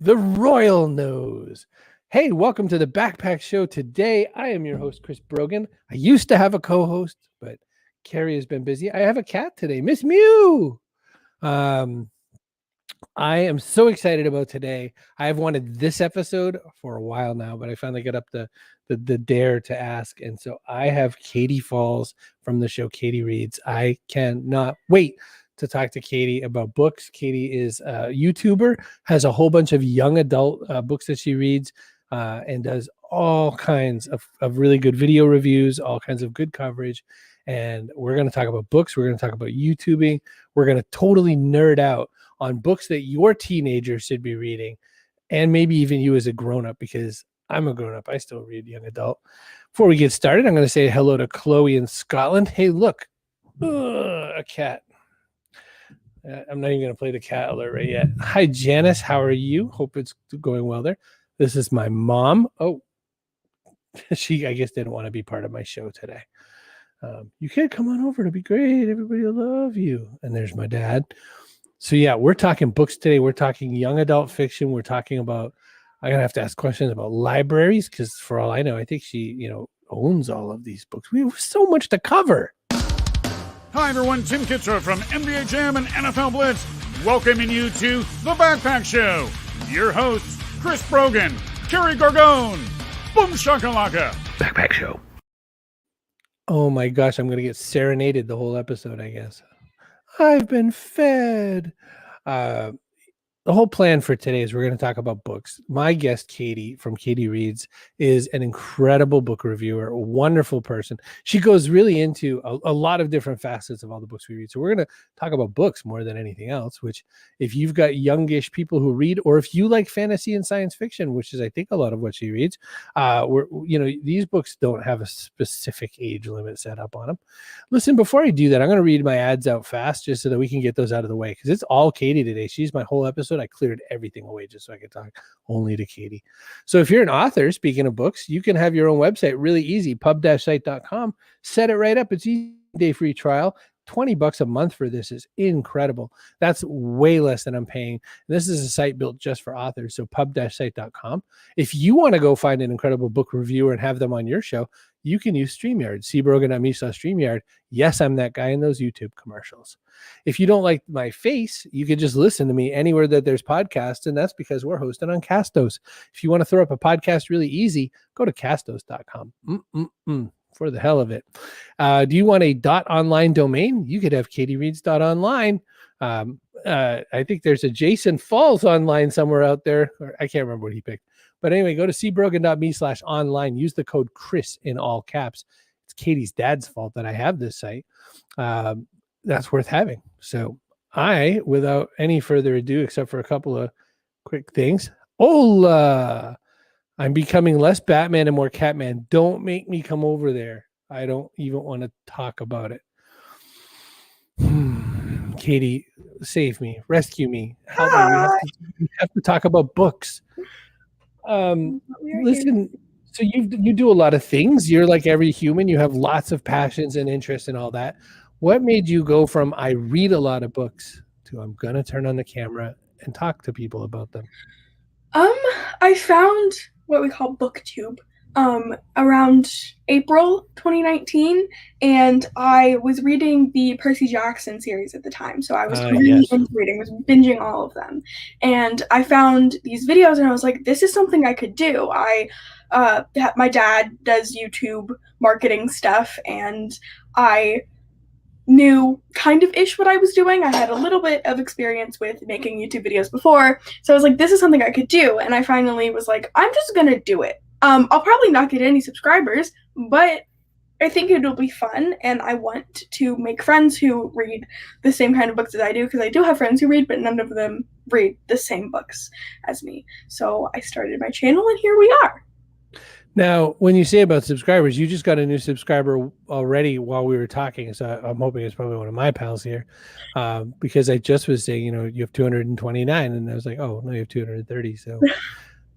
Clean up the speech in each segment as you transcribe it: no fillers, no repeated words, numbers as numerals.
the Royal Nose. Hey, welcome to the Backpack Show. Today, I am your host, Chris Brogan. I used to have a co-host, but Carrie has been busy. I have a cat today, Miss Mew. I am so excited about today. I have wanted this episode for a while now, but I finally got up the dare to ask. And so I have Katie Falls from the show Katie Reads. I cannot wait to talk to Katie about books. Katie is a YouTuber, has a whole bunch of young adult books that she reads, and does all kinds of really good video reviews, all kinds of good coverage. And we're going to talk about books. We're going to talk about YouTubing. We're going to totally nerd out on books that your teenagers should be reading, and maybe even you as a grown-up, because I'm a grown-up. I still read young adult. Before we get started, I'm going to say hello to Chloe in Scotland. Hey, look, a cat. I'm not even going to play the cat alert right yet. Hi, Janice. How are you? Hope it's going well there. This is my mom. Oh, she, I guess, didn't want to be part of my show today. You can't come on over. It'll be great. Everybody will love you. And there's my dad. So, yeah, we're talking books today. We're talking young adult fiction. We're talking about, I'm going to have to ask questions about libraries, because for all I know, I think she, owns all of these books. We have so much to cover. Hi, everyone. Tim Kitzrow from NBA Jam and NFL Blitz, welcoming you to The Backpack Show. Your hosts, Chris Brogan, Carrie Gargone, Boom Shakalaka. Backpack Show. Oh, my gosh. I'm going to get serenaded the whole episode, I guess. I've been fed. The whole plan for today is we're going to talk about books. My guest, Katie from Katie Reads, is an incredible book reviewer, a wonderful person. She goes really into a lot of different facets of all the books we read. So we're going to talk about books more than anything else, which if you've got youngish people who read, or if you like fantasy and science fiction, which is, I think, a lot of what she reads, these books don't have a specific age limit set up on them. Listen, before I do that, I'm going to read my ads out fast just so that we can get those out of the way, because it's all Katie today. She's my whole episode. I cleared everything away just so I could talk only to Katie. So if you're an author, speaking of books, you can have your own website really easy, pub-site.com. Set it right up. It's easy, day free trial. $20 a month for this is incredible. That's way less than I'm paying. And this is a site built just for authors. So pub-site.com. If you want to go find an incredible book reviewer and have them on your show, you can use StreamYard, cbrogan.me/StreamYard. Yes, I'm that guy in those YouTube commercials. If you don't like my face, you can just listen to me anywhere that there's podcasts, and that's because we're hosted on Castos. If you want to throw up a podcast really easy, go to castos.com. For the hell of it. Do you want a .online domain? You could have katiereads.online. I think there's a Jason Falls online somewhere out there. Or I can't remember what he picked. But anyway, go to cbrogan.me/online. Use the code Chris in all caps. It's Katie's dad's fault that I have this site. That's worth having. So I, without any further ado, except for a couple of quick things, hola! I'm becoming less Batman and more Catman. Don't make me come over there. I don't even want to talk about it. Katie, save me. Rescue me. Help me. We have to talk about books. Listen, so you do a lot of things. You're like every human. You have lots of passions and interests and all that. What made you go from I read a lot of books to I'm going to turn on the camera and talk to people about them? I found what we call BookTube around April 2019, and I was reading the Percy Jackson series at the time, so I was really into reading, was binging all of them, and I found these videos and I was like, this is something I could do. My dad does YouTube marketing stuff, and I knew kind of ish what I was doing. I had a little bit of experience with making YouTube videos before, so I was like, this is something I could do. And I finally was like, I'm just gonna do it. I'll probably not get any subscribers, but I think it'll be fun, and I want to make friends who read the same kind of books as I do, because I do have friends who read, but none of them read the same books as me. So I started my channel, and here we are. Now, when you say about subscribers, you just got a new subscriber already while we were talking. So I'm hoping it's probably one of my pals here, because I just was saying, you have 229, and I was like, oh, no, you have 230. So,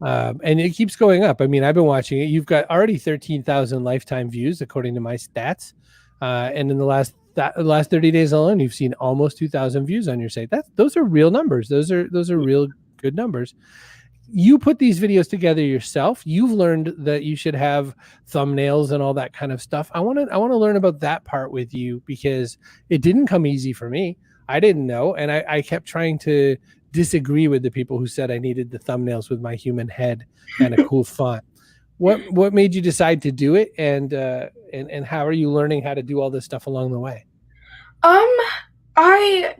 and it keeps going up. I mean, I've been watching it. You've got already 13,000 lifetime views, according to my stats. And in the last 30 days alone, you've seen almost 2,000 views on your site. Those are real numbers. Those are real good numbers. you put these videos together yourself. You've learned that you should have thumbnails and all that kind of stuff. I want to learn about that part with you, because it didn't come easy for me. I didn't know, and I kept trying to disagree with the people who said I needed the thumbnails with my human head and a cool font. What made you decide to do it, and how are you learning how to do all this stuff along the way? I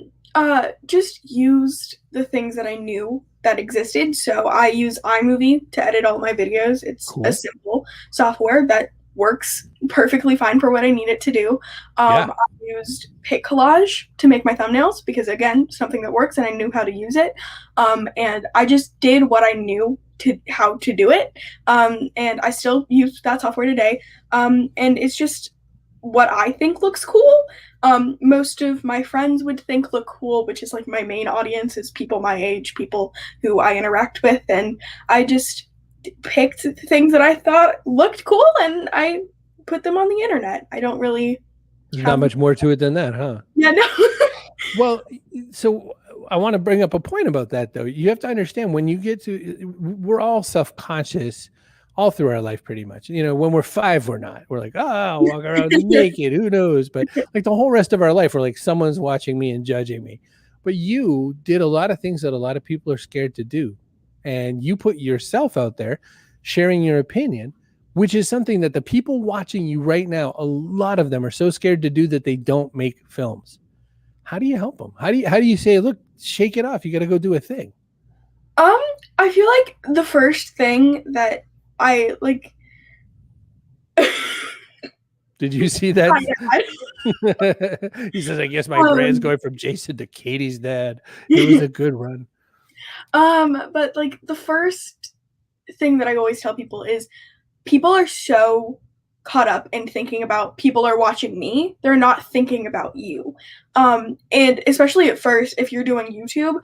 just used the things that I knew that existed. So I use iMovie to edit all my videos. It's Cool. a simple software that works perfectly fine for what I need it to do. Yeah. I used Pic Collage to make my thumbnails because, again, something that works and I knew how to use it. And I just did what I knew how to do it. And I still use that software today. And it's just what I think looks cool. Most of my friends would think look cool, which is like my main audience is people my age, people who I interact with. And I just picked things that I thought looked cool and I put them on the internet. I don't really There's not much more to it than that, huh? Yeah, no. Well, so I want to bring up a point about that, though. You have to understand, when you get to, we're all self-conscious all through our life, pretty much. You know, when we're 5, we're not. We're like, I'll walk around naked. Who knows? But like the whole rest of our life, we're like, someone's watching me and judging me. But you did a lot of things that a lot of people are scared to do. And you put yourself out there sharing your opinion, which is something that the people watching you right now, a lot of them are so scared to do that they don't make films. How do you help them? How do you say, look, shake it off. You got to go do a thing. I feel like the first thing that I like. Did you see that? He says, I guess my brand's going from Jason to Katie's dad. It was a good run. But like the first thing that I always tell people is people are so caught up in thinking about people are watching me. They're not thinking about you. And especially at first, if you're doing YouTube,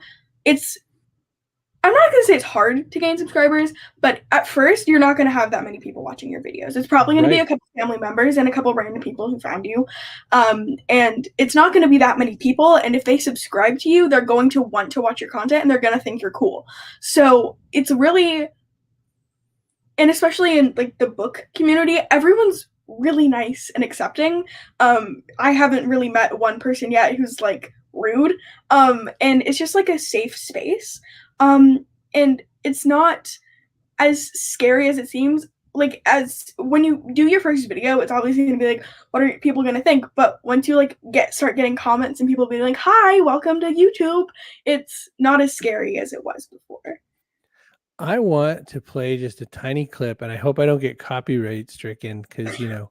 I'm not going to say it's hard to gain subscribers, but at first you're not going to have that many people watching your videos. It's probably going to be a couple family members and a couple random people who found you. And it's not going to be that many people. And if they subscribe to you, they're going to want to watch your content and they're going to think you're cool. So it's really, and especially in like the book community, everyone's really nice and accepting. I haven't really met one person yet who's like rude. And it's just like a safe space. And it's not as scary as it seems. Like, as when you do your first video, it's obviously going to be like, what are people going to think? But once you like start getting comments and people be like, hi, welcome to YouTube, it's not as scary as it was before. I want to play just a tiny clip, and I hope I don't get copyright stricken, because, you know,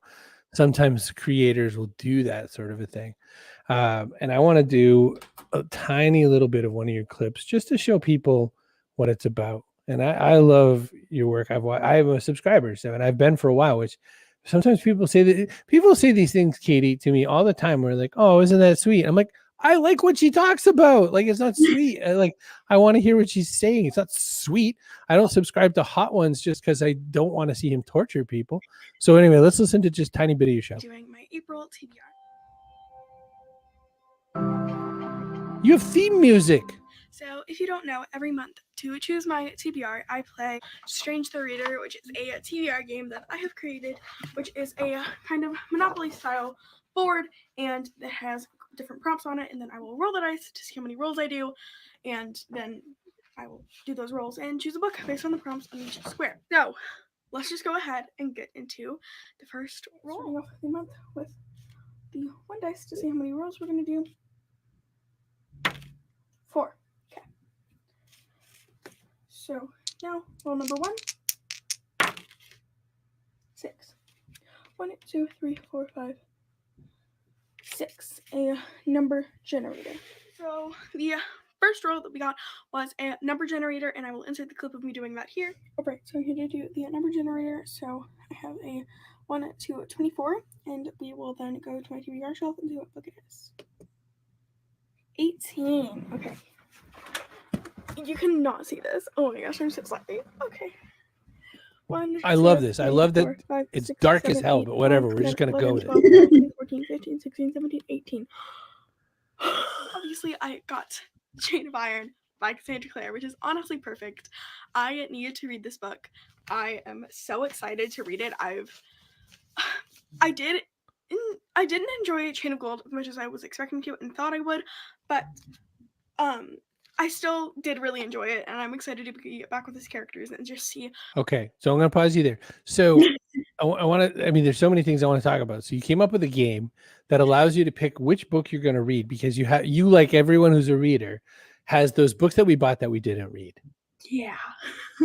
sometimes creators will do that sort of a thing. And I want to do a tiny little bit of one of your clips just to show people what it's about. And I love your work. I'm a subscriber, so, and I've been for a while, which sometimes people say these things, Katie, to me all the time. We're like, oh, isn't that sweet? I'm like, I like what she talks about. Like, it's not sweet. I want to hear what she's saying. It's not sweet. I don't subscribe to Hot Ones just because I don't want to see him torture people. So anyway, let's listen to just a tiny bit of your show. Doing my April TBR. You have theme music. So if you don't know, every month to choose my TBR, I play Strange the Reader, which is a TBR game that I have created, which is a kind of Monopoly style board, and it has different prompts on it, and then I will roll the dice to see how many rolls I do, and then I will do those rolls and choose a book based on the prompts on each square. So let's just go ahead and get into the first roll. Starting off the month with the 1 dice to see how many rolls we're going to do. 4. Okay. So now roll number 1. 6. 1, 2, 3, 4, 5, 6. A number generator. So the first roll that we got was a number generator, and I will insert the clip of me doing that here. Alright, so I'm going to do the number generator. So I have a 1 to 24, and we will then go to my TBR shelf and see what book it is. 18. Okay. You cannot see this. Oh my gosh, I'm so sorry. Okay. 1, I love this. I love that it's dark as hell, but whatever. We're just going to go with it. 13, 14, 15, 16, 17, 18. Obviously, I got Chain of Iron, by Cassandra Clare, which is honestly perfect. I needed to read this book. I am so excited to read it. I didn't enjoy Chain of Gold as much as I was expecting to and thought I would, but I still did really enjoy it, and I'm excited to be back with these characters and just see. Okay, so I'm going to pause you there. So I want to, I mean, there's so many things I want to talk about. So you came up with a game that allows you to pick which book you're going to read, because you, like everyone who's a reader, has those books that we bought that we didn't read. Yeah.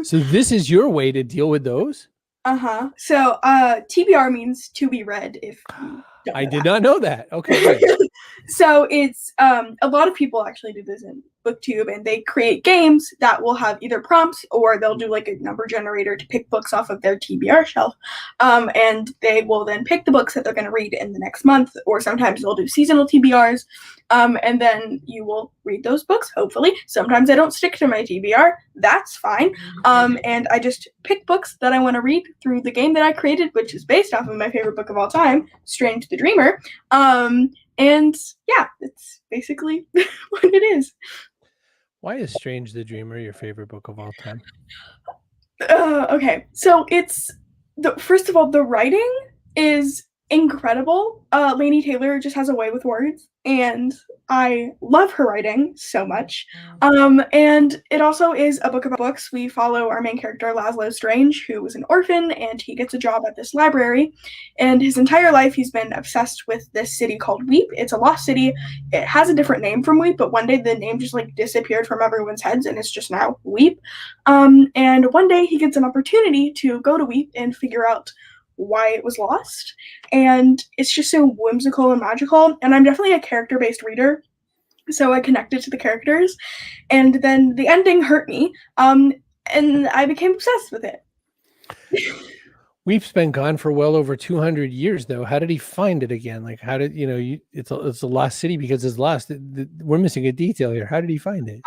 So this is your way to deal with those? Uh-huh. So TBR means to be read, if you don't I know did that. not know that. Okay, good. So it's a lot of people actually do this in BookTube, and they create games that will have either prompts, or they'll do like a number generator to pick books off of their TBR shelf, and they will then pick the books that they're going to read in the next month, or sometimes they'll do seasonal TBRs, and then you will read those books, hopefully. Sometimes I don't stick to my TBR, that's fine, and I just pick books that I want to read through the game that I created, which is based off of my favorite book of all time, Strange the Dreamer. And yeah, it's basically what it is. Why is Strange the Dreamer your favorite book of all time? Okay, so it's first of all, the writing is incredible. Lainey Taylor just has a way with words, and I love her writing so much. And it also is a book about books. We follow our main character, Laszlo Strange, who is an orphan, and he gets a job at this library. And his entire life, he's been obsessed with this city called Weep. It's a lost city. It has a different name from Weep, but one day the name just like disappeared from everyone's heads, and it's just now Weep. And one day he gets an opportunity to go to Weep and figure out why it was lost, and it's just so whimsical and magical, and I'm definitely a character-based reader, so I connected to the characters, and then the ending hurt me, and I became obsessed with it. Weep's been gone for well over 200 years, though. How did he find it again? Like, how did it's a lost city because it's lost. We're missing a detail here. How did he find it?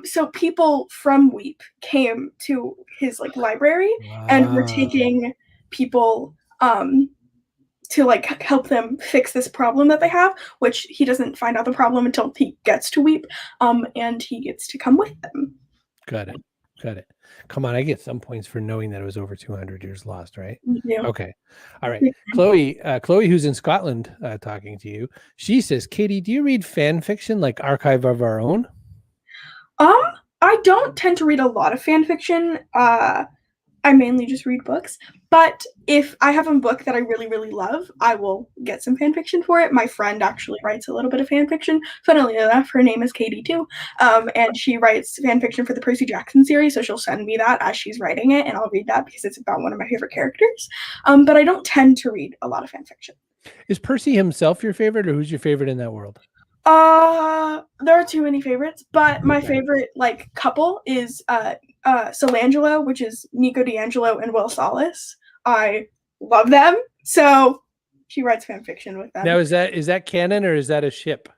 So people from Weep came to his like library, and were taking people to like help them fix this problem that they have, which he doesn't find out the problem until he gets to Weep, and he gets to come with them. Got it. Come on, I get some points for knowing that it was over 200 years lost, right? Yeah. Okay. All right. Chloe, who's in Scotland, talking to you. She says, Katie, do you read fan fiction like Archive of Our Own? I don't tend to read a lot of fan fiction. I mainly just read books, but if I have a book that I really, really love, I will get some fan fiction for it. My friend actually writes a little bit of fan fiction. Funnily enough, her name is Katie too, and she writes fan fiction for the Percy Jackson series, so she'll send me that as she's writing it, and I'll read that because it's about one of my favorite characters. But I don't tend to read a lot of fan fiction. Is Percy himself your favorite, or who's your favorite in that world? There are too many favorites, but my favorite like couple is Solangelo, which is Nico D'Angelo and Will Salas. I love them, so she writes fan fiction with them. Now, is that canon, or is that a ship?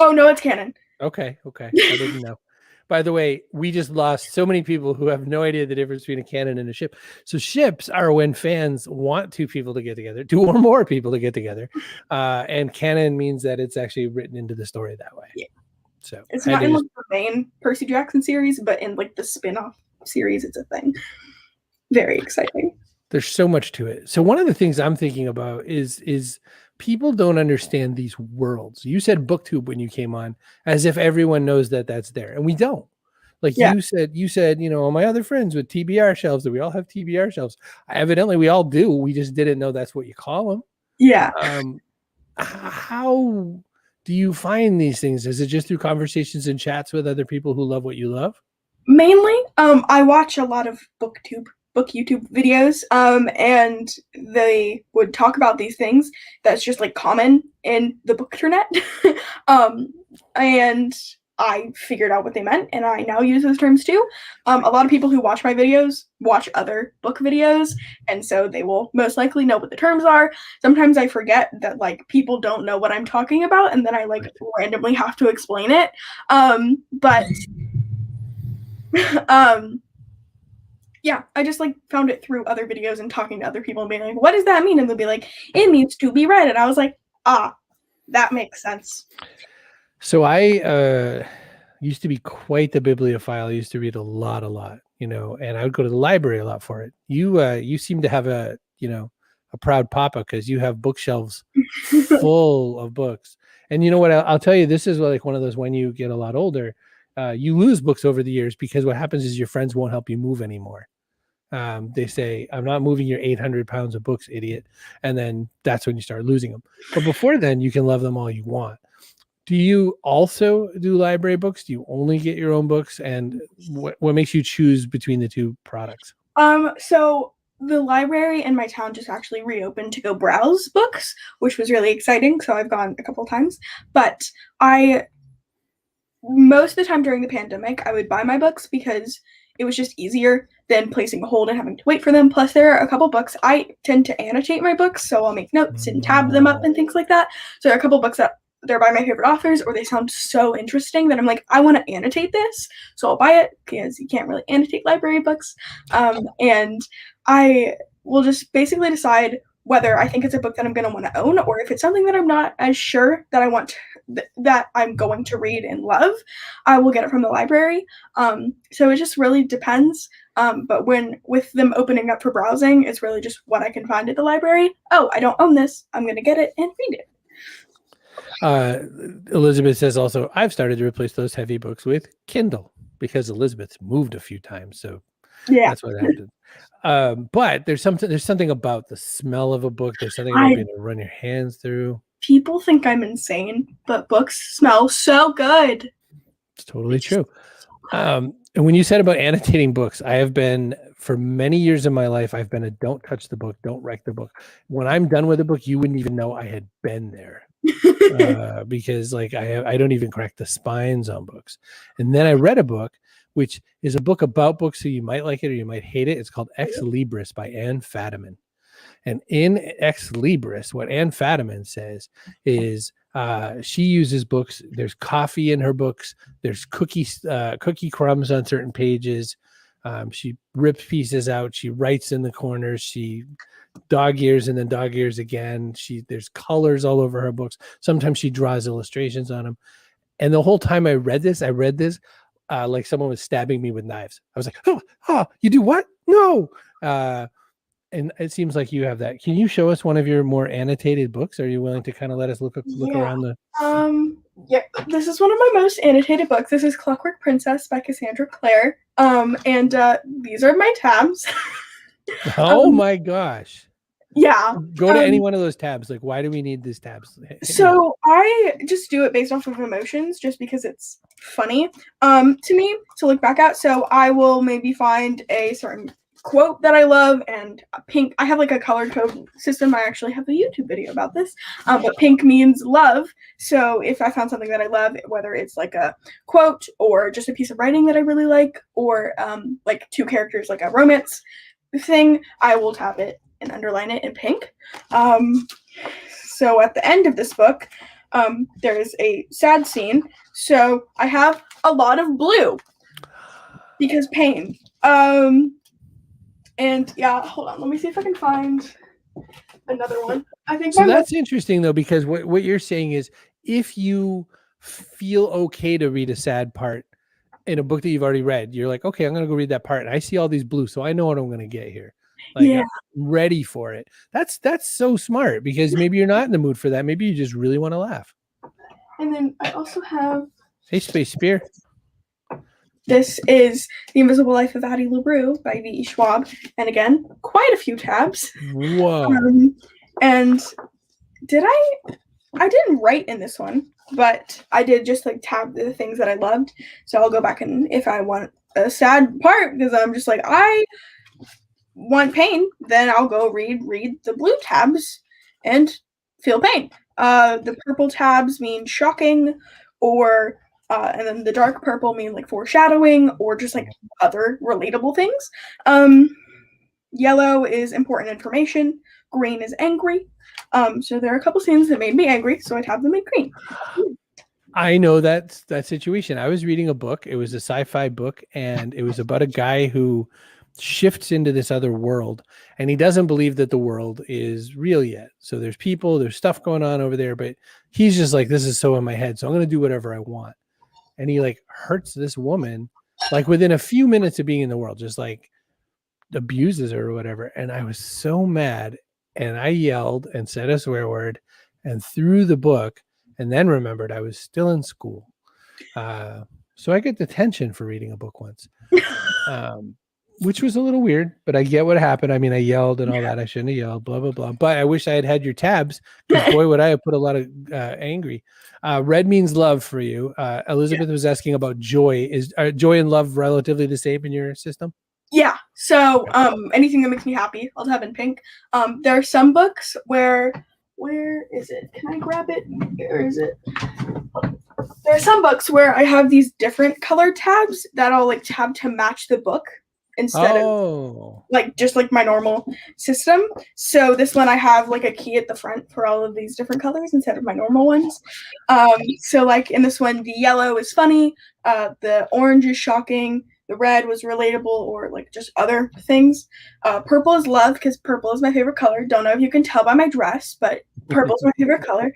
Oh no, it's canon. Okay, I didn't know. By the way, we just lost so many people who have no idea the difference between a canon and a ship. So ships are when fans want two people to get together, two or more people to get together, and canon means that it's actually written into the story that way. Yeah. So it's not in like the main Percy Jackson series, but in like the spin-off series, it's a thing. Very exciting. There's so much to it. So one of the things I'm thinking about is people don't understand these worlds. You said BookTube when you came on, as if everyone knows that that's there, and we don't. Like you said, all my other friends with TBR shelves, that we all have TBR shelves. Evidently, we all do. We just didn't know that's what you call them. Yeah. How do you find these things? Is it just through conversations and chats with other people who love what you love? Mainly, I watch a lot of book YouTube videos, and they would talk about these things that's just like common in the book internet. And I figured out what they meant, and I now use those terms too. A lot of people who watch my videos watch other book videos, and so they will most likely know what the terms are. Sometimes I forget that like people don't know what I'm talking about, and then I like randomly have to explain it. But yeah, I just like found it through other videos and talking to other people and being like, what does that mean? And they'll be like, it means to be read. And I was like, that makes sense. So I used to be quite the bibliophile. I used to read a lot, and I would go to the library a lot for it. You seem to have a proud papa, because you have bookshelves full of books. And you know what? I'll tell you, this is like one of those, when you get a lot older, you lose books over the years, because what happens is your friends won't help you move anymore. They say, "I'm not moving your 800 pounds of books, idiot." And then that's when you start losing them. But before then, you can love them all you want. Do you also do library books? Do you only get your own books? And what makes you choose between the two products? So the library in my town just actually reopened to go browse books, which was really exciting. So I've gone a couple times, but most of the time during the pandemic, I would buy my books because it was just easier than placing a hold and having to wait for them. Plus, there are a couple books. I tend to annotate my books, so I'll make notes and tab them up and things like that. So there are a couple books that they're by my favorite authors, or they sound so interesting that I'm like, I want to annotate this, so I'll buy it, because you can't really annotate library books. And I will just basically decide whether I think it's a book that I'm going to want to own, or if it's something that I'm not as sure that I want that I'm going to read and love, I will get it from the library. So it just really depends. But with them opening up for browsing, it's really just what I can find at the library. Oh, I don't own this, I'm going to get it and read it. Elizabeth says also, I've started to replace those heavy books with Kindle, because Elizabeth's moved a few times, so Yeah. that's what happened. But there's something about the smell of a book. There's something about being able to run your hands through. People think I'm insane, but books smell so good. It's totally true. And when you said about annotating books, I have been, for many years in my life, I've been a don't touch the book, don't wreck the book. When I'm done with a book, you wouldn't even know I had been there. Because like I don't even correct the spines on books. And then I read a book, which is a book about books, so you might like it or you might hate it. It's called Ex Libris by Anne Fadiman. And in Ex Libris, what Anne Fadiman says is she uses books. There's coffee in her books. There's cookie crumbs on certain pages. She rips pieces out. She writes in the corners. She dog ears and then dog ears again. There's colors all over her books. Sometimes she draws illustrations on them. And the whole time I read this like someone was stabbing me with knives. I was like, oh, you do what? No. And it seems like you have that. Can you show us one of your more annotated books? Are you willing to kind of let us look around the... Yeah, this is one of my most annotated books. This is Clockwork Princess by Cassandra Clare. And these are my tabs. Oh my gosh. Yeah. Go to any one of those tabs. Like, why do we need these tabs? So I just do it based off of emotions, just because it's funny to me to look back at. So I will maybe find a certain quote that I love, and pink. I have like a color code system. I actually have a YouTube video about this. But pink means love. So if I found something that I love, whether it's like a quote or just a piece of writing that I really like, or like two characters, like a romance thing, I will tab it and underline it in pink. So at the end of this book, there is a sad scene. So I have a lot of blue because pain. And yeah, hold on. Let me see if I can find another one. I think so. That's interesting though, because what you're saying is, if you feel okay to read a sad part in a book that you've already read, you're like, okay, I'm going to go read that part. And I see all these blue, so I know what I'm going to get here. Like, yeah. I'm ready for it. That's so smart, because maybe you're not in the mood for that. Maybe you just really want to laugh. And then I also have... Hey, Space Spear. This is The Invisible Life of Addie LaRue by V.E. Schwab. And again, quite a few tabs. Whoa. And I didn't write in this one, but I did just like tab the things that I loved. So I'll go back, and if I want a sad part, because I'm just like, I want pain, then I'll go read the blue tabs and feel pain. The purple tabs mean shocking, or and then the dark purple mean like foreshadowing, or just like other relatable things. Yellow is important information. Green is angry. So there are a couple scenes that made me angry, so I tabbed them in green. I know that situation. I was reading a book. It was a sci-fi book, and it was about a guy who shifts into this other world, and he doesn't believe that the world is real yet. So there's people, there's stuff going on over there, but he's just like, this is so in my head, so I'm going to do whatever I want. and he like hurts this woman like within a few minutes of being in the world, just like abuses her or whatever. And I was so mad, and I yelled and said a swear word and threw the book, and then remembered I was still in school. So I get detention for reading a book once, which was a little weird, but I get what happened. I mean, I yelled and all that. I shouldn't have yelled, blah, blah, blah. But I wish I had your tabs, because boy, would I have put a lot of angry. Red means love for you. Elizabeth was asking about joy. Is joy and love relatively the same in your system? Yeah. So anything that makes me happy, I'll have in pink. There are some books where is it? Can I grab it? Where is it? There are some books where I have these different color tabs that I'll like tab to match the book instead of like just like my normal system. So this one I have like a key at the front for all of these different colors instead of my normal ones. So like in this one, the yellow is funny, the orange is shocking, the red was relatable or like just other things. Purple is love, because purple is my favorite color. Don't know if you can tell by my dress, but purple is my favorite color.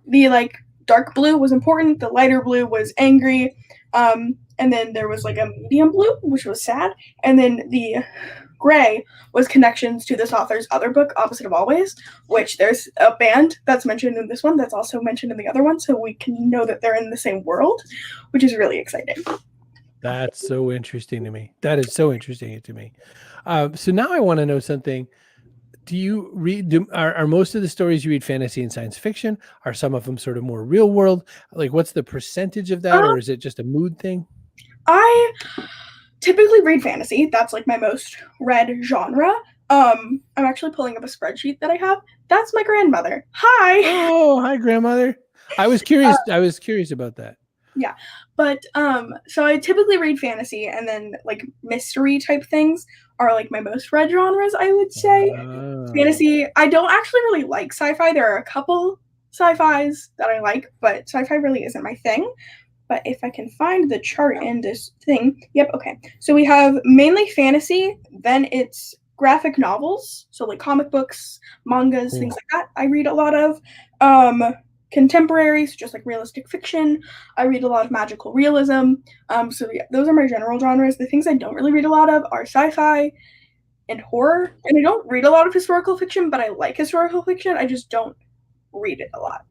The like dark blue was important. The lighter blue was angry. And then there was like a medium blue, which was sad. And then the gray was connections to this author's other book, Opposite of Always, which there's a band that's mentioned in this one that's also mentioned in the other one. So we can know that they're in the same world, which is really exciting. That's so interesting to me. That is so interesting to me. So now I want to know something. Do you read, are most of the stories you read fantasy and science fiction? Are some of them sort of more real world? Like what's the percentage of that? Or is it just a mood thing? I typically read fantasy. That's like my most read genre. I'm actually pulling up a spreadsheet that I have. That's my grandmother. Hi. Oh, hi, grandmother. I was curious. I was curious about that. Yeah. But so I typically read fantasy, and then like mystery type things are like my most read genres, I would say. Fantasy, I don't actually really like sci-fi. There are a couple sci-fis that I like, but sci-fi really isn't my thing. But if I can find the chart in this thing, yep, okay. So we have mainly fantasy, then it's graphic novels, so like comic books, mangas, things like that. I read a lot of contemporaries, just like realistic fiction. I read a lot of magical realism. So yeah, those are my general genres. The things I don't really read a lot of are sci-fi and horror. And I don't read a lot of historical fiction, but I like historical fiction. I just don't read it a lot.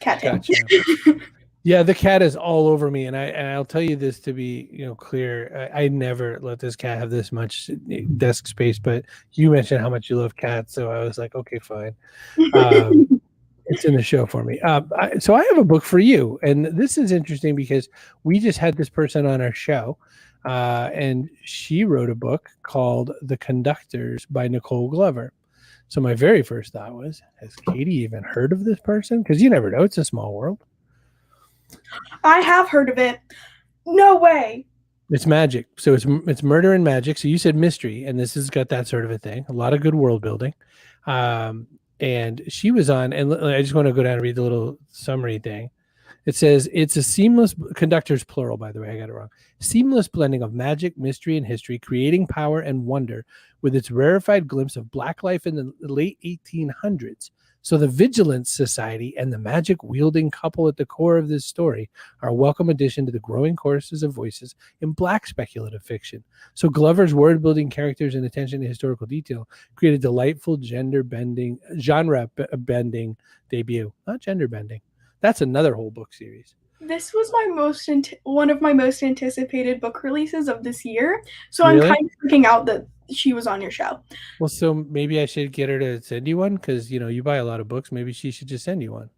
Cat tail. Gotcha. Yeah, the cat is all over me, and I'll tell you this to be clear. I never let this cat have this much desk space, but you mentioned how much you love cats, so I was like, okay, fine. It's in the show for me. So I have a book for you, and this is interesting because we just had this person on our show, and she wrote a book called The Conductors by Nicole Glover. So my very first thought was, has Katie even heard of this person? Because you never know. It's a small world. I have heard of it. No way. It's magic. So it's murder and magic. So you said mystery, and this has got that sort of a thing. A lot of good world building. And she was on, and I just want to go down and read the little summary thing. It says, it's a seamless, conductors plural, by the way, I got it wrong. Seamless blending of magic, mystery, and history, creating power and wonder with its rarefied glimpse of Black life in the late 1800s. So the Vigilance Society and the magic-wielding couple at the core of this story are a welcome addition to the growing choruses of voices in Black speculative fiction. So Glover's word-building, characters, and attention to historical detail create a delightful genre-bending debut. Not gender-bending. That's another whole book series. This was my one of my most anticipated book releases of this year. So really? I'm kind of freaking out that she was on your show. Well, so maybe I should get her to send you one, because you buy a lot of books. Maybe she should just send you one.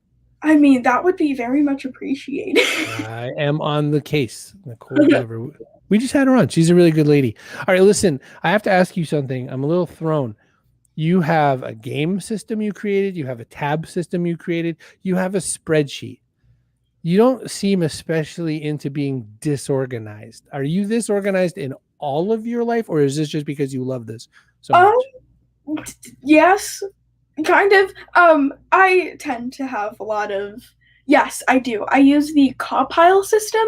I mean, that would be very much appreciated. I am on the case. Nicole Glover. We just had her on. She's a really good lady. All right, listen, I have to ask you something. I'm a little thrown. You have a game system you created. You have a tab system you created. You have a spreadsheet. You don't seem especially into being disorganized. Are you this organized in all of your life, or is this just because you love this so much? Yes, kind of. I tend to have a lot of, Yes, I do. I use the Cawpile system,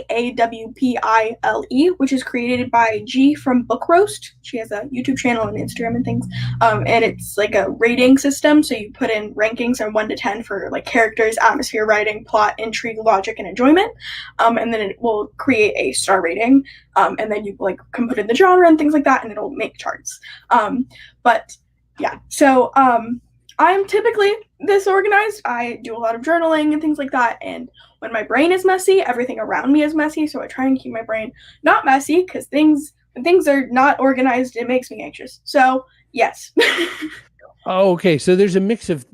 Cawpile, which is created by G from Book Roast. She has a YouTube channel and Instagram and things. And it's like a rating system. So you put in rankings from 1 to 10 for like characters, atmosphere, writing, plot, intrigue, logic, and enjoyment. And then it will create a star rating. And then you like can put in the genre and things like that, and it'll make charts. But yeah, so I'm typically this organized. I do a lot of journaling and things like that. And when my brain is messy, everything around me is messy. So I try and keep my brain not messy because when things are not organized, it makes me anxious. So yes. Oh, okay. So there's a mix of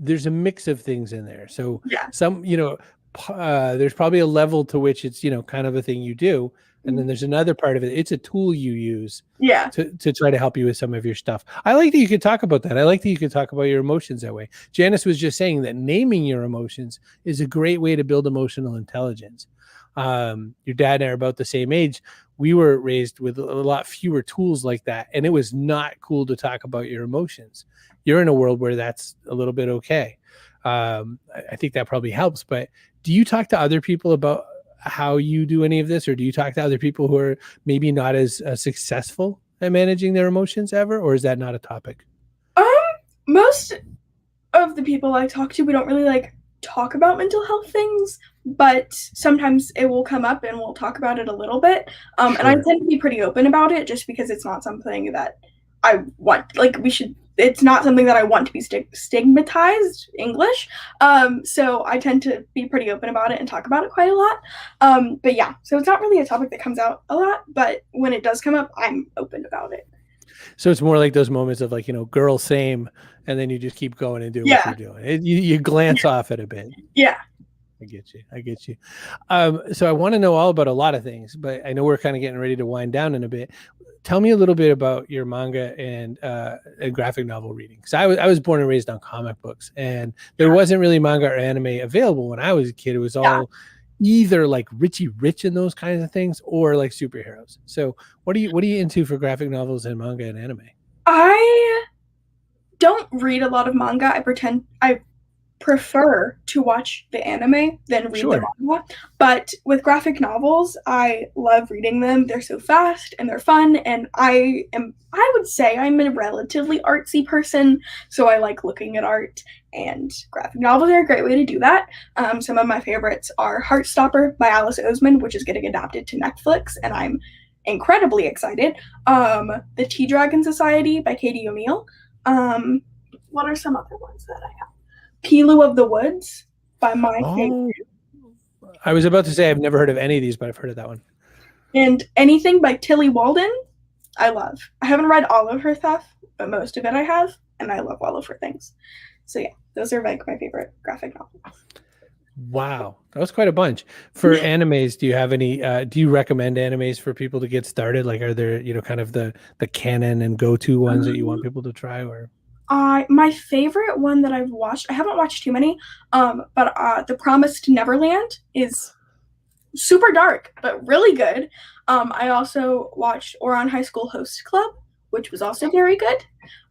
things in there. So Yeah. some, there's probably a level to which it's, kind of a thing you do. And then there's another part of it. It's a tool you use to try to help you with some of your stuff. I like that you could talk about that. I like that you could talk about your emotions that way. Janice was just saying that naming your emotions is a great way to build emotional intelligence. Your dad and I are about the same age. We were raised with a lot fewer tools like that. And it was not cool to talk about your emotions. You're in a world where that's a little bit okay. I think that probably helps. But do you talk to other people about how you do any of this, or do you talk to other people who are maybe not as successful at managing their emotions ever, or is that not a topic? Most of the people I talk to, we don't really like talk about mental health things, but sometimes it will come up and we'll talk about it a little bit. And I tend to be pretty open about it just because it's not something that I want, it's not something that I want to be stigmatized, English. So I tend to be pretty open about it and talk about it quite a lot. But yeah, so it's not really a topic that comes out a lot, but when it does come up, I'm open about it. So it's more like those moments of like, girl, same, and then you just keep going and do what you're doing. You glance off it a bit. Yeah. I get you. So I want to know all about a lot of things, but I know we're kind of getting ready to wind down in a bit. Tell me a little bit about your manga and graphic novel reading. Because I was born and raised on comic books, and there wasn't really manga or anime available when I was a kid. It was all either like Richie Rich and those kinds of things, or like superheroes. So what are you into for graphic novels and manga and anime? I don't read a lot of manga. I prefer to watch the anime than read the manga. But with graphic novels, I love reading them. They're so fast and they're fun, and I would say I'm a relatively artsy person, so I like looking at art, and graphic novels are a great way to do that. Some of my favorites are Heartstopper by Alice Oseman, which is getting adapted to Netflix, and I'm incredibly excited. The Tea Dragon Society by Katie O'Neill. What are some other ones that I have? Pilu of the Woods by my favorite. I was about to say I've never heard of any of these, but I've heard of that one. And Anything by Tilly Walden, I love. I haven't read all of her stuff, but most of it I have, and I love all of her things. So yeah, those are like my favorite graphic novels. Wow, that was quite a bunch. For animes, do you have any? Do you recommend animes for people to get started? Like, are there kind of the canon and go-to ones that you want people to try, or? My favorite one that I've watched, I haven't watched too many, but The Promised Neverland is super dark, but really good. I also watched Ouran High School Host Club, which was also very good.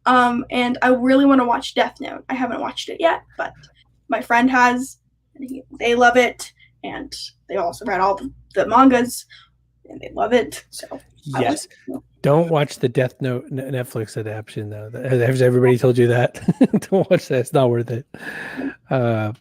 And I really want to watch Death Note. I haven't watched it yet, but my friend has, and they love it, and they also read all the mangas, and they love it. So yes. Don't watch the Death Note Netflix adaptation, though. Has everybody told you that? Don't watch that. It's not worth it.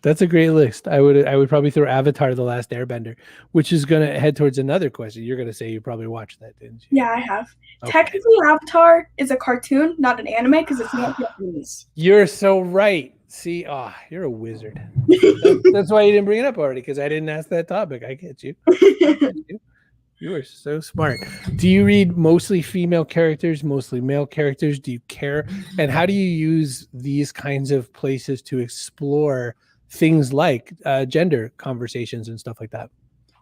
That's a great list. I would probably throw Avatar: The Last Airbender, which is going to head towards another question. You're going to say you probably watched that, didn't you? Yeah, I have. Okay. Technically, Avatar is a cartoon, not an anime, because it's not Japanese. You're so right. See, you're a wizard. That's why you didn't bring it up already, because I didn't ask that topic. I get you. You are so smart. Do you read mostly female characters, mostly male characters? Do you care? And how do you use these kinds of places to explore things like gender conversations and stuff like that?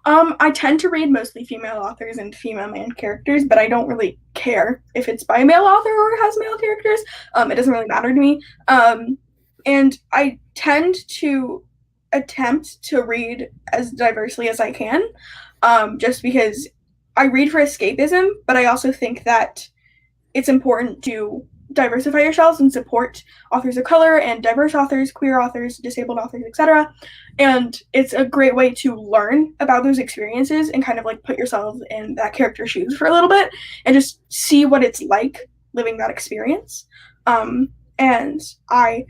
I tend to read mostly female authors and female main characters, but I don't really care if it's by a male author or has male characters. It doesn't really matter to me. And I tend to attempt to read as diversely as I can. Just because I read for escapism, but I also think that it's important to diversify yourselves and support authors of color and diverse authors, queer authors, disabled authors, etc. And it's a great way to learn about those experiences and kind of like put yourself in that character's shoes for a little bit and just see what it's like living that experience. And I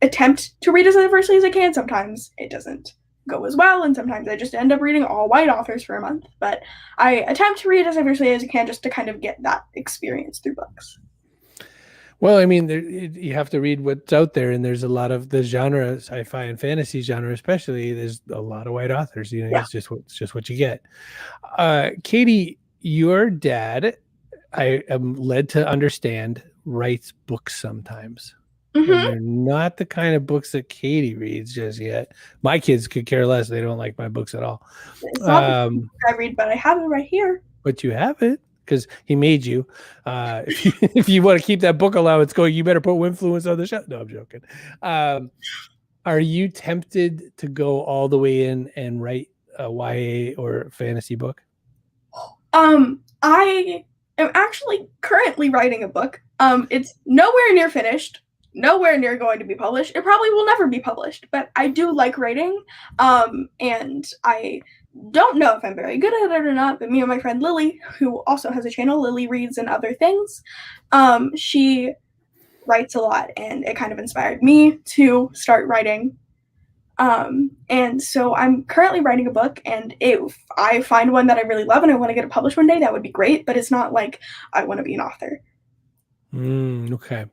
attempt to read as diversely as I can. Sometimes it doesn't go as well, and sometimes I just end up reading all white authors for a month. But I attempt to read as diversely as I can just to kind of get that experience through books. Well, I mean, you have to read what's out there, and there's a lot of the genre, sci-fi and fantasy genre, especially. There's a lot of white authors. You know, it's just what you get. Katie, your dad, I am led to understand, writes books sometimes. And they're not the kind of books that Katie reads just yet. My kids could care less; they don't like my books at all. It's not the book I read, but I have it right here. But you have it. Because he made you. If you want to keep that book allowance going, you better put Winfluence on the show. No, I'm joking. Are you tempted to go all the way in and write a YA or fantasy book? I am actually currently writing a book. It's nowhere near finished, nowhere near going to be published. It probably will never be published, but I do like writing. And I don't know if I'm very good at it or not, but me and my friend Lily, who also has a channel, Lily Reads and Other Things, she writes a lot, and it kind of inspired me to start writing. And so I'm currently writing a book, and if I find one that I really love and I want to get it published one day, that would be great, but it's not like I want to be an author. Okay.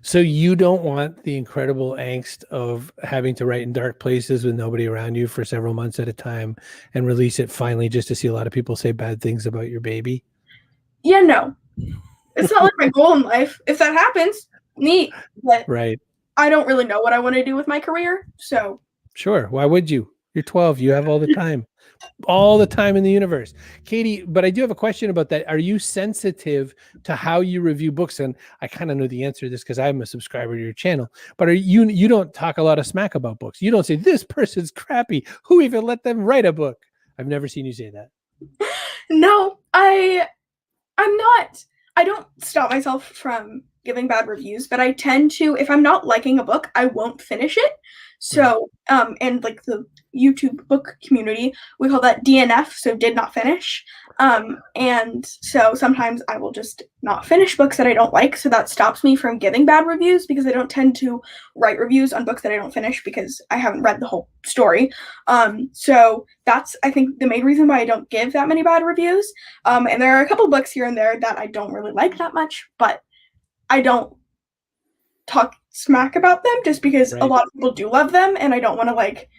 So you don't want the incredible angst of having to write in dark places with nobody around you for several months at a time and release it finally just to see a lot of people say bad things about your baby? Yeah, no. It's not like my goal in life. If that happens, neat. But right. I don't really know what I want to do with my career, so. Sure. Why would you? You're 12. You have all the time. All the time in the universe. Katie, but I do have a question about that. Are you sensitive to how you review books? And I kind of know the answer to this because I'm a subscriber to your channel. But you don't talk a lot of smack about books. You don't say, this person's crappy. Who even let them write a book? I've never seen you say that. No, I'm not. I don't stop myself from giving bad reviews, but I tend to, if I'm not liking a book, I won't finish it. So, and like the YouTube book community, we call that DNF, so did not finish. And so sometimes I will just not finish books that I don't like, so that stops me from giving bad reviews because I don't tend to write reviews on books that I don't finish because I haven't read the whole story. So that's, I think, the main reason why I don't give that many bad reviews. And there are a couple books here and there that I don't really like that much, but I don't talk smack about them just because a lot of people do love them, and I don't want to like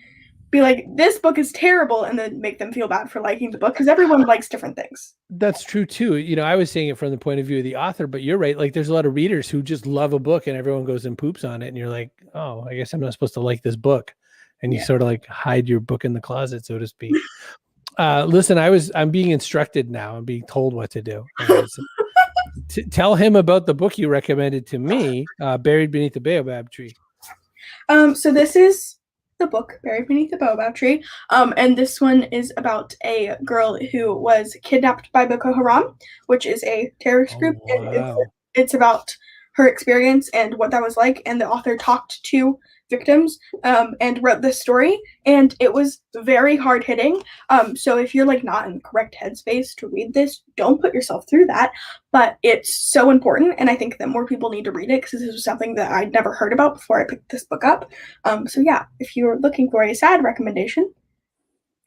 be like, this book is terrible, and then make them feel bad for liking the book, because everyone likes different things. That's true too. You know, I was saying it from the point of view of the author, but you're right. Like, there's a lot of readers who just love a book and everyone goes and poops on it, and you're like, oh, I guess I'm not supposed to like this book, and you sort of like hide your book in the closet, so to speak. Listen, I'm being instructed now. I'm being told what to do. Tell him about the book you recommended to me, Buried Beneath the Baobab Tree. So this is the book, Buried Beneath the Baobab Tree. And this one is about a girl who was kidnapped by Boko Haram, which is a terrorist group. Wow. And it's about her experience and what that was like. And the author talked to victims and wrote this story, and it was very hard hitting. So if you're like not in the correct headspace to read this, don't put yourself through that. But it's so important, and I think that more people need to read it because this was something that I'd never heard about before I picked this book up. So yeah, if you're looking for a sad recommendation,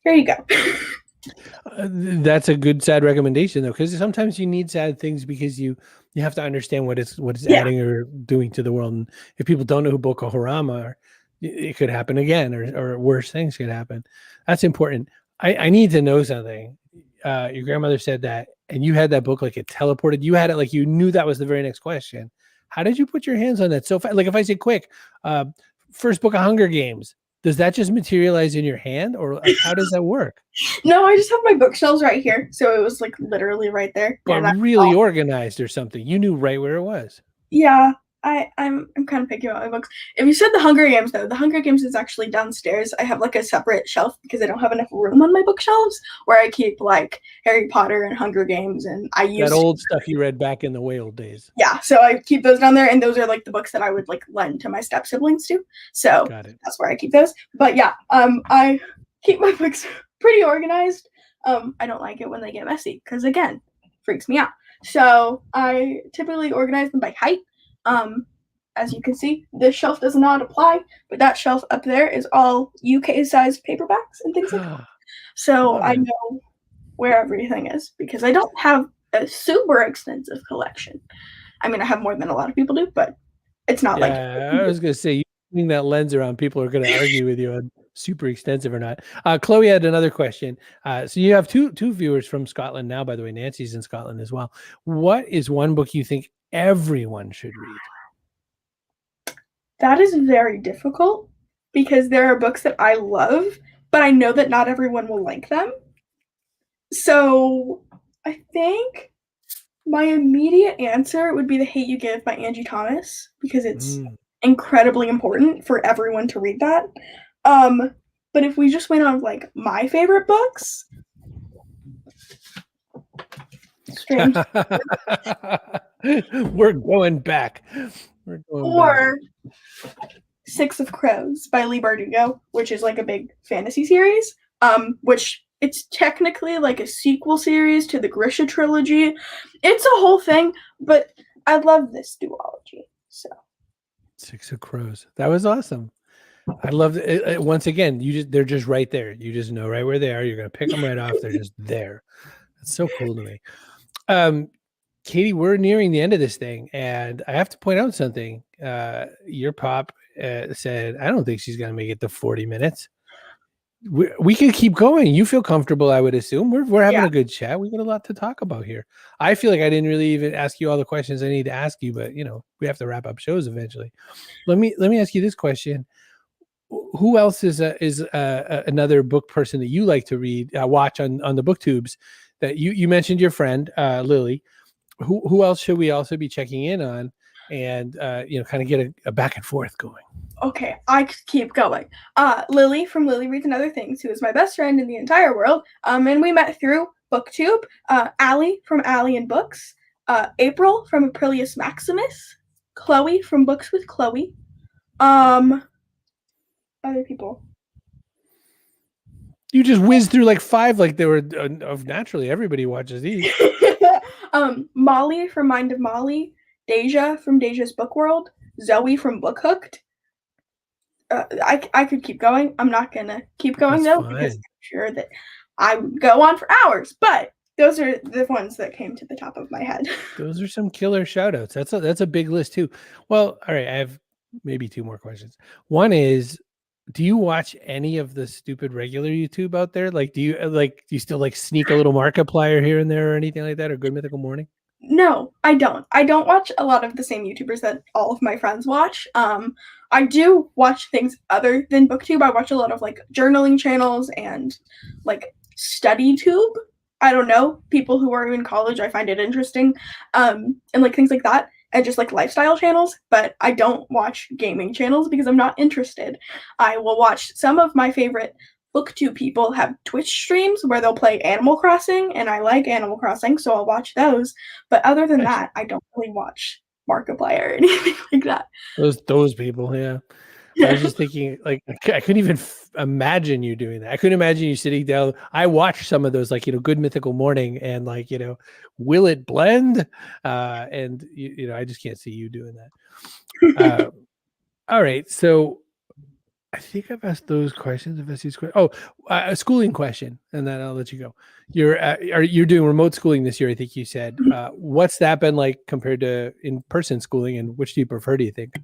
here you go. That's a good sad recommendation though, because sometimes you need sad things because you have to understand what it's adding or doing to the world. And if people don't know who Boko Haram are, it could happen again, or worse things could happen. That's important. I need to know something. Your grandmother said that, and you had that book like it teleported. You had it like you knew that was the very next question. How did you put your hands on that so fast? Like if I say quick, first book of Hunger Games, does that just materialize in your hand, or how does that work? No, I just have my bookshelves right here. So it was like literally right there. But really organized or something. You knew right where it was. Yeah. I'm kind of picky about my books. If you said The Hunger Games, though, The Hunger Games is actually downstairs. I have like a separate shelf because I don't have enough room on my bookshelves where I keep like Harry Potter and Hunger Games, and I use that old stuff you read back in the way old days. Yeah, so I keep those down there, and those are like the books that I would like lend to my step siblings too. So that's where I keep those. But yeah, I keep my books pretty organized. I don't like it when they get messy because again, freaks me out. So I typically organize them by height. As you can see, this shelf does not apply, but that shelf up there is all UK-sized paperbacks and things like that. So I know where everything is because I don't have a super extensive collection. I mean, I have more than a lot of people do, but it's not like... I was going to say, using that lens around, people are going to argue with you on super extensive or not. Chloe had another question. So you have two viewers from Scotland now, by the way. Nancy's in Scotland as well. What is one book you think everyone should read? That is very difficult because there are books that I love, but I know that not everyone will like them. So I think my immediate answer would be The Hate You Give by Angie Thomas because it's incredibly important for everyone to read that. But if we just went on like my favorite books, strange. We're going back. Or Six of Crows by Leigh Bardugo, which is like a big fantasy series, which it's technically like a sequel series to the Grisha trilogy. It's a whole thing, but I love this duology. So Six of Crows. That was awesome. I love it. Once again, they're just right there. You just know right where they are. You're going to pick them right off. They're just there. That's so cool to me. Katie, we're nearing the end of this thing, and I have to point out something. Your pop said, I don't think she's going to make it to 40 minutes. We can keep going. You feel comfortable, I would assume. We're having a good chat. We got a lot to talk about here. I feel like I didn't really even ask you all the questions I need to ask you, but we have to wrap up shows eventually. Let me ask you this question. Who else is another book person that you like to read, watch on the booktubes? That you mentioned your friend Lily. Who else should we also be checking in on, and kind of get a back and forth going? Okay, I could keep going. Lily from Lily Reads and Other Things, who is my best friend in the entire world. And we met through BookTube. Allie from Allie and Books. April from Aprilius Maximus. Chloe from Books with Chloe. Other people. You just whizzed through like 5, like they were naturally everybody watches these. Molly from Mind of Molly. Deja from Deja's Book World. Zoe from Book Hooked. I could keep going. I'm not gonna keep going though because I'm sure that I would go on for hours. But those are the ones that came to the top of my head. Those are some killer shout outs. That's a big list too. Well, all right, I have maybe 2 more questions. One is, do you watch any of the stupid regular YouTube out there? Like, do you still like sneak a little Markiplier here and there or anything like that, or Good Mythical Morning? No, I don't. I don't watch a lot of the same YouTubers that all of my friends watch. I do watch things other than BookTube. I watch a lot of like journaling channels and like StudyTube. I don't know, people who are in college. I find it interesting, and like things like that, and just like lifestyle channels. But I don't watch gaming channels because I'm not interested. I will watch some of my favorite BookTube people have Twitch streams where they'll play Animal Crossing, and I like Animal Crossing, so I'll watch those. But other than that, I don't really watch Markiplier or anything like that. Those people, yeah. I was just thinking, like, I couldn't even imagine you doing that. I couldn't imagine you sitting down. I watched some of those, like, Good Mythical Morning and like, Will It Blend? And I just can't see you doing that. All right, so I think I've asked those questions. A schooling question, and then I'll let you go. You're doing remote schooling this year, I think you said. What's that been like compared to in-person schooling, and which do you prefer, do you think?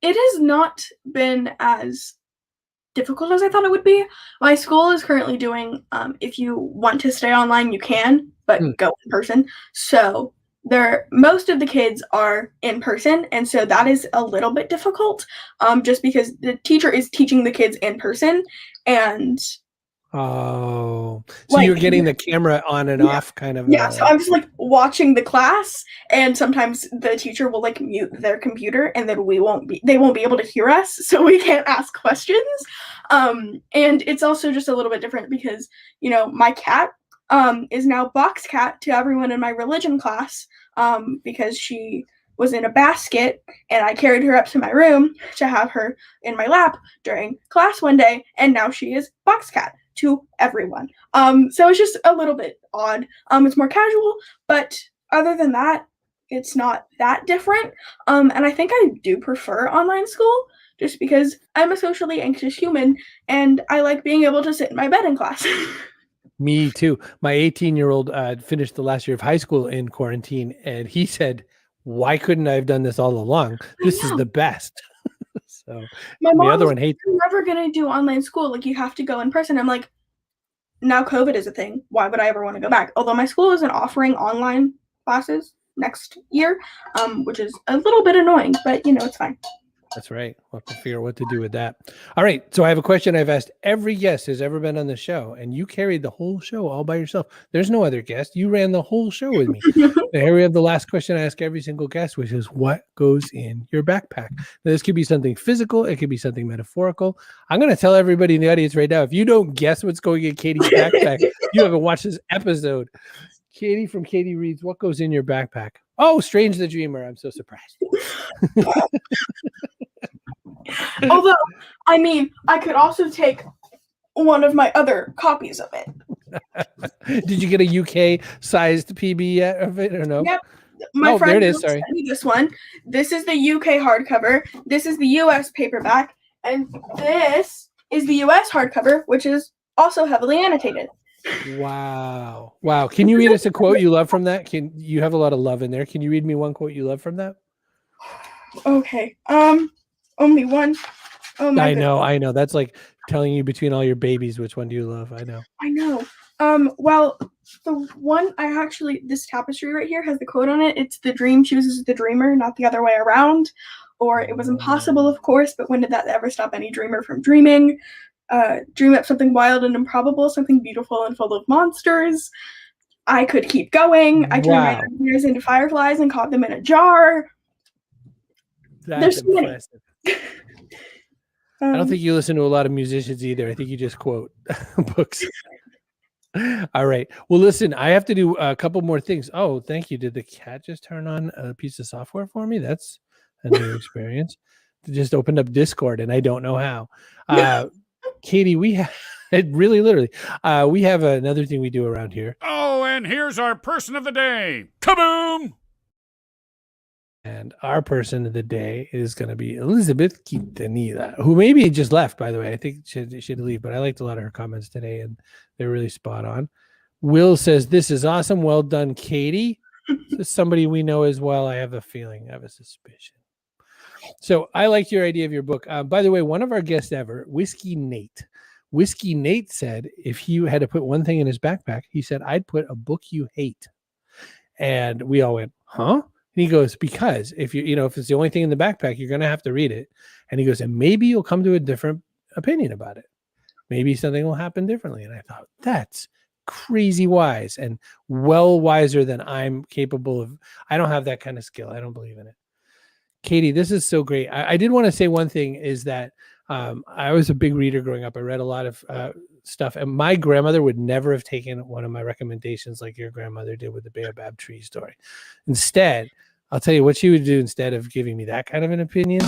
It has not been as difficult as I thought it would be. My school is currently doing, if you want to stay online, you can, but go in person. So most of the kids are in person, and so that is a little bit difficult, just because the teacher is teaching the kids in person, and Oh, so Like, you're getting the camera on and yeah. off kind of. Yeah, so I'm just like watching the class, and sometimes the teacher will like mute their computer, and then they won't be able to hear us, so we can't ask questions. And it's also just a little bit different because, you know, my cat is now box cat to everyone in my religion class, because she was in a basket, and I carried her up to my room to have her in my lap during class one day, and now she is box cat to everyone. So it's just a little bit odd. It's more casual, but other than that, it's not that different. And I think I do prefer online school just because I'm a socially anxious human and I like being able to sit in my bed in class. Me too. My 18-year-old finished the last year of high school in quarantine, and he said, "Why couldn't I have done this all along? This is the best." So My the mom other was one hates. "You're never gonna do online school. Like you have to go in person." I'm like, now COVID is a thing. Why would I ever want to go back? Although my school isn't offering online classes next year, which is a little bit annoying, but you know, it's fine. That's right. We'll have to figure out what to do with that. All right. So I have a question I've asked every guest who's ever been on the show, and you carried the whole show all by yourself. There's no other guest. You ran the whole show with me. Now, here we have the last question I ask every single guest, which is what goes in your backpack? Now, this could be something physical. It could be something metaphorical. I'm going to tell everybody in the audience right now, if you don't guess what's going in Katie's backpack, you haven't watched this episode. Katie from Katie Reads, what goes in your backpack? Oh, Strange the Dreamer. I'm so surprised. Although, I mean, I could also take one of my other copies of it. Did you get a UK sized PB yet of it or no? Yep. My friend there it is. Sorry. sent me this one. This is the UK hardcover. This is the US paperback. And this is the US hardcover, which is also heavily annotated. Wow. Wow. Can you read us a quote you love from that? Can you have a lot of love in there? Can you read me one quote you love from that? Okay. Only one. Oh my goodness. I know. That's like telling you between all your babies which one do you love. I know. Well, the one this tapestry right here has the quote on it. It's the dream chooses the dreamer, not the other way around. Or it was impossible, of course, but when did that ever stop any dreamer from dreaming? Dream up something wild and improbable, something beautiful and full of monsters. I could keep going. I turned my nightmares into fireflies and caught them in a jar. That's impressive. I don't think you listen to a lot of musicians either. I think you just quote books. All right. Well, listen, I have to do a couple more things. Oh, thank you. Did the cat just turn on a piece of software for me? That's a new experience. It just opened up Discord and I don't know how. Katie, we have literally, we have another thing we do around here. Oh, and here's our person of the day. Kaboom! And our person of the day is going to be Elizabeth Quintanilla, who maybe just left, by the way. I think she should leave, but I liked a lot of her comments today, and they're really spot on. Will says, this is awesome. Well done, Katie. This is somebody we know as well. I have a feeling. I have a suspicion. So I like your idea of your book. By the way, one of our guests ever, Whiskey Nate said if he had to put one thing in his backpack, he said, I'd put a book you hate. And we all went, huh? And he goes, because if if it's the only thing in the backpack, you're going to have to read it. And he goes, and maybe you'll come to a different opinion about it. Maybe something will happen differently. And I thought, that's crazy wise and well wiser than I'm capable of. I don't have that kind of skill. I don't believe in it. Katie, this is so great. I did want to say one thing is that I was a big reader growing up. I read a lot of stuff, and my grandmother would never have taken one of my recommendations like your grandmother did with the Baobab tree story. Instead, I'll tell you what she would do instead of giving me that kind of an opinion.